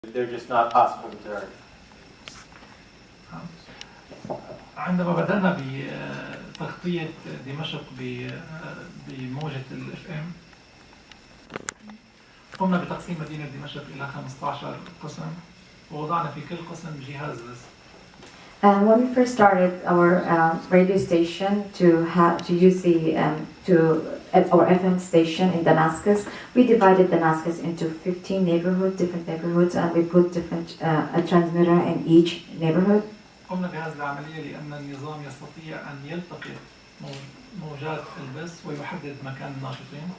they're just not possible to turn. عندما بدأنا بتغطية دمشق بموجة FM قمنا بتقسيم مدينة دمشق إلى 15 قسم ووضعنا في كل قسم جهاز بس. When we first started our radio station to use our FM station in Damascus, we divided Damascus into 15 different neighborhoods, and we put different a transmitter in each neighborhood. قمنا بهذه العملية لأن النظام يستطيع أن يلتقط موجات البث ويحدد مكان الناشطين.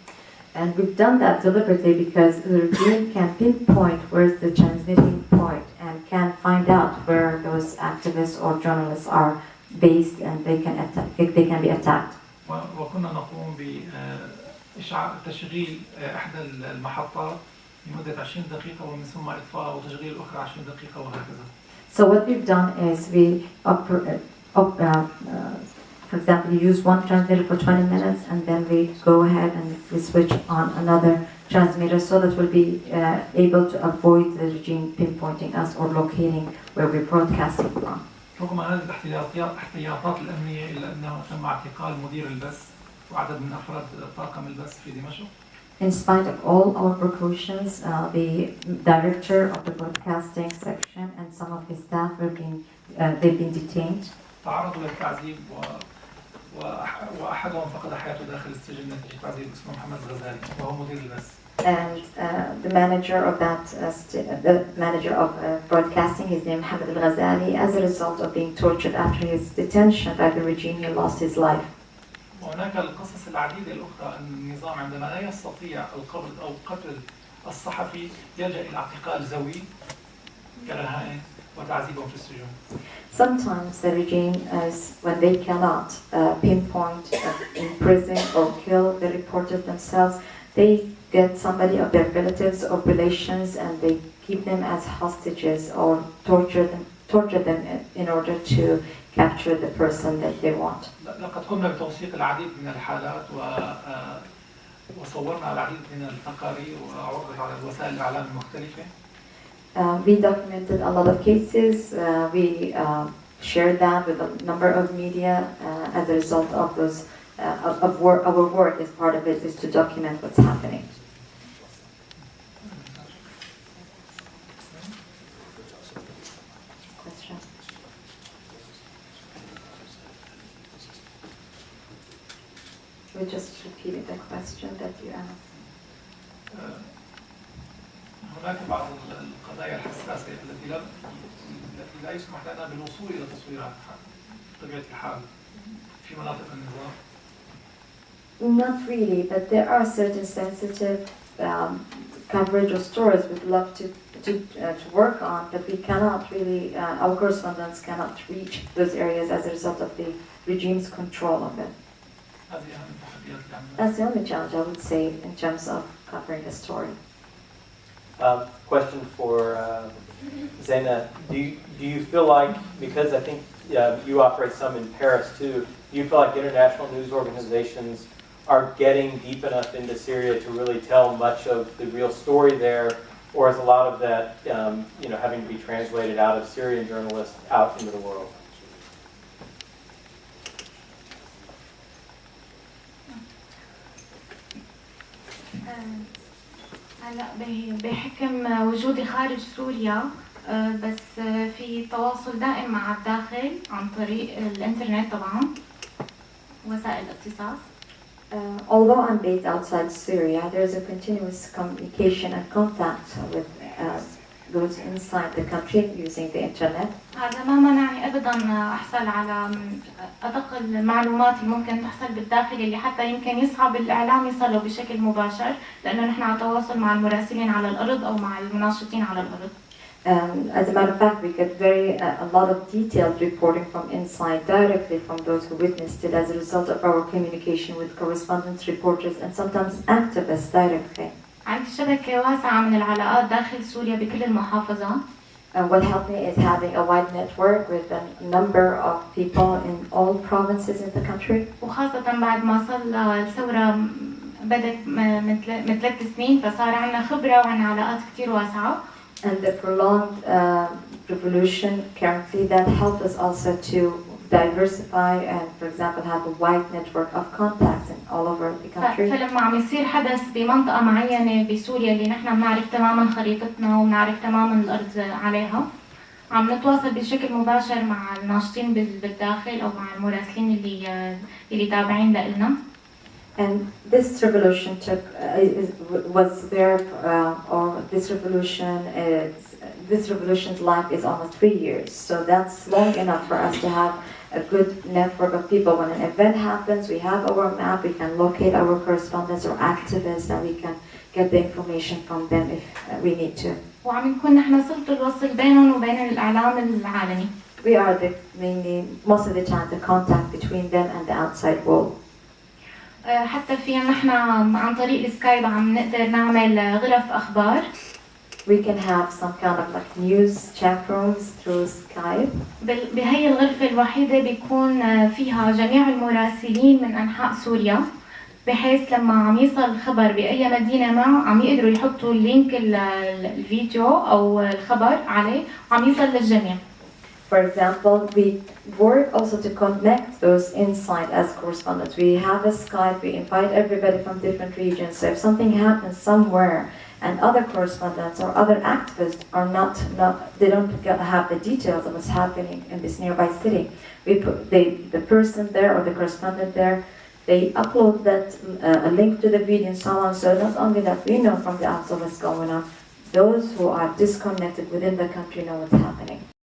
And we've done that deliberately because the regime can pinpoint where's the transmitting point and can find out where those activists or journalists are based, and they can be attacked. وكنا نقوم بتشغيل إحدى المحطات لمدة 20 دقيقة ومن ثم إطفاء وتشغيل أخرى 20 دقيقة وهكذا. So what we've done is for example, we use one transmitter for 20 minutes and then we go ahead and we switch on another transmitter so that we'll be able to avoid the regime pinpointing us or locating where we're broadcasting from. رغم هذه الاحتياطات الأمنية إلا أنه تم اعتقال مدير البث وعدد من أفراد طاقم البث في دمشق. In spite of all our precautions, the director of the broadcasting section and some of his staff they've been detained. تعرضوا للتعذيب وأحدهم فقد حياته داخل السجن نتيجة تعذيب اسمه محمد الغزالي وهو مدير البث. And the manager of broadcasting, his name Mohammed al-Ghazali, as a result of being tortured after his detention by the regime, he lost his life. وهناك القصص العديدة الأخرى أن النظام عندما لا يستطيع القبض أو قتل الصحفي يلجأ إلى اعتقال زوي كرهائن وتعذيبهم في السجون. Sometimes the regime is, when they cannot pinpoint, imprison or kill the reporters themselves, they get somebody of their relatives or relations and they keep them as hostages or torture them in order to capture the person that they want. لقد قمنا بتوثيق العديد من الحالات وصورنا العديد من التقارير وعرضت على وسائل الإعلام المختلفة. We documented a lot of cases. We shared that with a number of media as a result of those. Our work as part of it is to document what's happening. Question? We just repeated the question that you asked. هناك بعض القضايا الحساسة التي لا يسمح لنا بالوصول إلى تصويرها بطبيعة الحال في مناطق النظام. Not really, but there are certain sensitive coverage or stories we'd love to work on, but we cannot really, our correspondents cannot reach those areas as a result of the regime's control of it. That's the only challenge I would say in terms of covering the story. Question for Zaina. Do you feel like, because I think you operate some in Paris too, do you feel like international news organizations are getting deep enough into Syria to really tell much of the real story there, or is a lot of that having to be translated out of Syrian journalists out into the world? هلا بحكم وجودي خارج سوريا بس في تواصل دائم مع الداخل عن طريق الانترنت طبعا وسائل الاتصال. Although I'm based outside Syria, there is a continuous communication and contact with those inside the country using the internet. هذا ما منعني ابدا احصل على ادق المعلومات اللي ممكن تحصل بالداخل اللي حتى يمكن يصعب الاعلام يصله بشكل مباشر لانه نحن على تواصل مع المراسلين على الارض او مع المناشطين على الارض. As a matter of fact, we get a lot of detailed reporting from inside directly from those who witnessed it as a result of our communication with correspondents, reporters, and sometimes activists directly. عندي شبكة واسعة من العلاقات داخل سوريا بكل المحافظات. What helped me is having a wide network with a number of people in all provinces in the country. وخاصة بعد ما صار الثورة بدت من 3 سنين فصار عندنا خبرة وعندنا علاقات كتير واسعة And the prolonged revolution currently that helped us also to diversify and, for example, have a wide network of contacts in all over the country. فلما عم يصير حدث بمنطقة معينة بسوريا اللي نحن بنعرف تماما خريطتنا وبنعرف تماما الأرض عليها، عم نتواصل بشكل مباشر مع الناشطين بالداخل أو مع المراسلين اللي تابعين لإلنا. And this revolution was there, or this revolution's life is almost 3 years. So that's long enough for us to have a good network of people. When an event happens, we have our map, we can locate our correspondents or activists, and we can get the information from them if we need to. وعم نكون نحن صلة الوصل بينهم وبين الإعلام العالمي. We are mainly, most of the time, the contact between them and the outside world. حتى في نحن عن طريق السكايب عم نقدر نعمل غرف أخبار. We can have some kind of like news chat rooms through Skype. بهي الغرفة الوحيدة بيكون فيها جميع المراسلين من أنحاء سوريا، بحيث لما عم يصل الخبر بأي مدينة ما عم يقدروا يحطوا اللينك الفيديو أو الخبر عليه وعم يصل للجميع. For example, we work also to connect those inside as correspondents. We have a Skype, we invite everybody from different regions. So if something happens somewhere and other correspondents or other activists are they don't have the details of what's happening in this nearby city, we put the person there or the correspondent there, they upload that a link to the video and so on. So not only that we know from the outside what's going on, those who are disconnected within the country know what's happening.